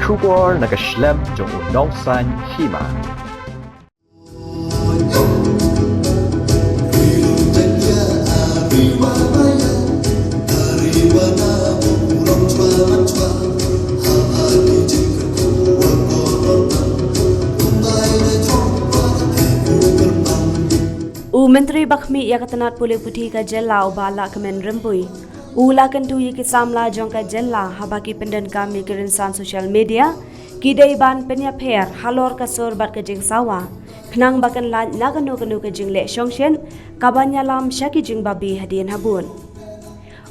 Kubor nakaslem jong unongsan hima. Menteri Bakhmi ya katanat pulih putih ka jela ubala kemen rempui. Ula kentu yi kisamla jong ka jela habaki penden kami kerinsan sosial media. Kidai ban penya pher halor kasur bat ka jing sawa. Knang bakan lan naganu kanu ka jing le shongshen kabanya lam syaki jing babi hadian habun.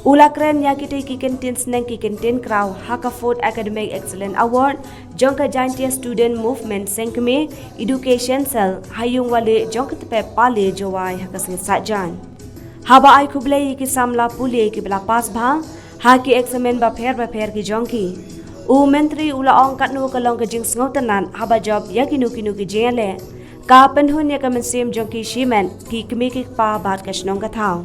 Ula keren ya kita kikentin seneng kikentin kraw Haka Food Academic Excellence Award jongka Giantia Student Movement Sengkeme Education Cell hayung wale jongka tepe pale jawai haka sengit sajan. Haba ay kublai ki samla pule ki bela pas bha haki examen ba pher ki jongki. Menteri ula ong katnu kalong ka jing sngotanan haba job ya kinu ki jele. Ka penhun ya ka mensim jongki shimen ki kemikik pa bat ka shnong ka thau.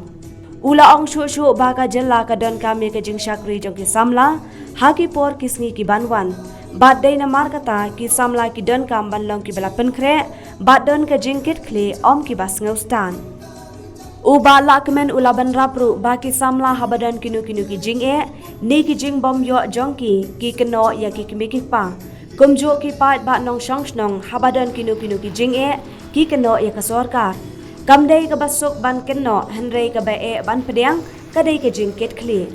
Ula ong shu baka jela ka don kami ka jing syakri jong ki samla haki por kisngi ki banwan bat day na markata ki samla ki don kam banlong ki bala penkre bat don ka jing kit kli om ki bas ngaustan uba la kemen ula ban rapru ba ki samla habadan kinu ki jing ni ki jing bom yo jong ki keno ya ki kimiki pa kumjo ki pat ba nong shong habadan kinu ki jing ki keno ya ka sorkar Kamdai ka basuk ban keno henrei ka bae ban pediang kadai ka jingkit kli.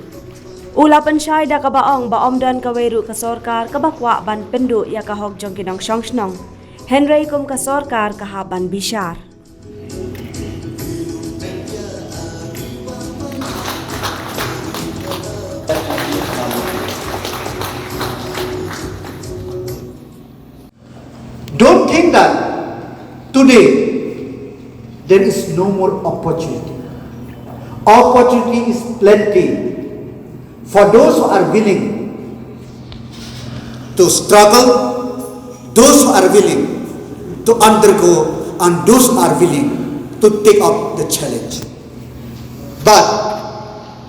Ula pensyai da ka baong ba omdan ka weru ka sorkar ka bakwa ban pendu ya ka hok jong kinong shongshnong. Henrei kum ka sorkar ka haban bishar. Don't think that today there is no more opportunity. Opportunity is plenty for those who are willing to struggle, those who are willing to undergo, and those who are willing to take up the challenge. But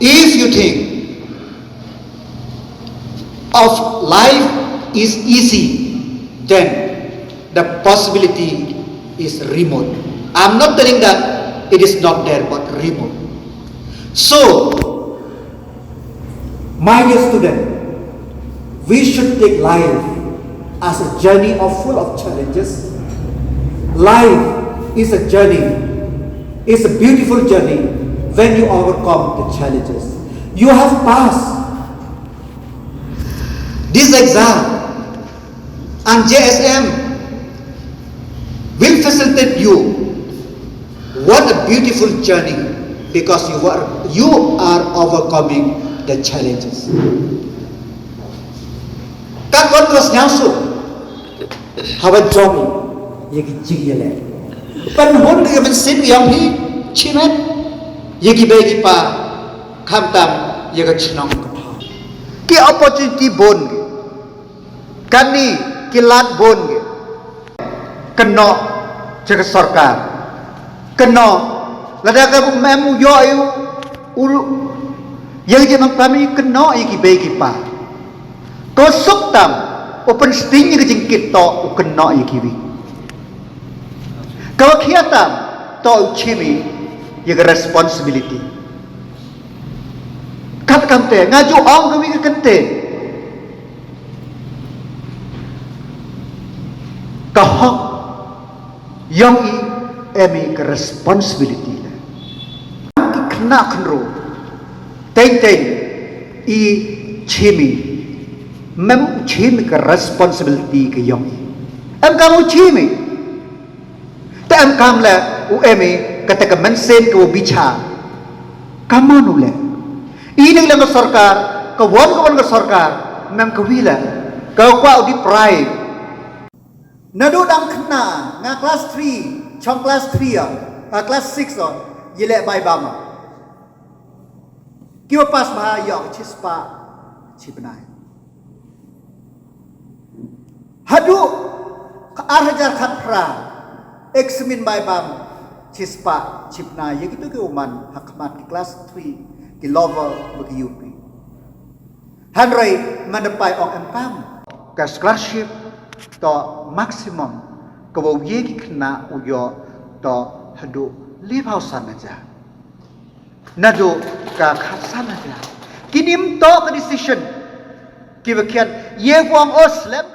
if you think of life is easy, then the possibility is remote. I'm not telling that it is not there, but remote. So, my dear student, we should take life as a journey full of challenges. Life is a journey, it's a beautiful journey when you overcome the challenges. You have passed this exam, and JSM will facilitate you. What a beautiful journey, because you are overcoming the challenges. Các con có nhau su, hawa jomi, yeki jigile. Pan hon ke ben sin yang hi chimet, yeki begi pa kham tam yeka chinong ka pa. Ki opportunity bon ge, kani ki lat bon ge, keno jeka sarkar. Keno lada ka memu yo ayu ulu yang je mang pami keno iki begi pa ko sok tam open sting ke jingkit to keno iki wi ka khiatam to chimi ye responsibility kat kamte ngaju ong ke wi kente ka hok yang i emi ke responsibility la ki khna khnro teng i chimi mem chimi ke responsibility ke yong em kamu chimi ta em kam la u emi kata ke mensen ke bicha kamu nu le ini lang sarkar ke won ke sarkar mem ke wila ke kwa di pride nadu dang khna nga class 3 trong class 3 class 6 yile bai bama kiwa pas ma yok chispa chipnai hadu arhajar khatra examin bai bam chispa chipnai ye gitu ke uman hakmat ki class 3 ki lover bagi UP hanrai mandapai ong empam ka scholarship to maximum ka wo ye ki khna uyo to hadu live house sanaja nado ka khat sanaja kinim to ka decision ki bakhian ye wang os lem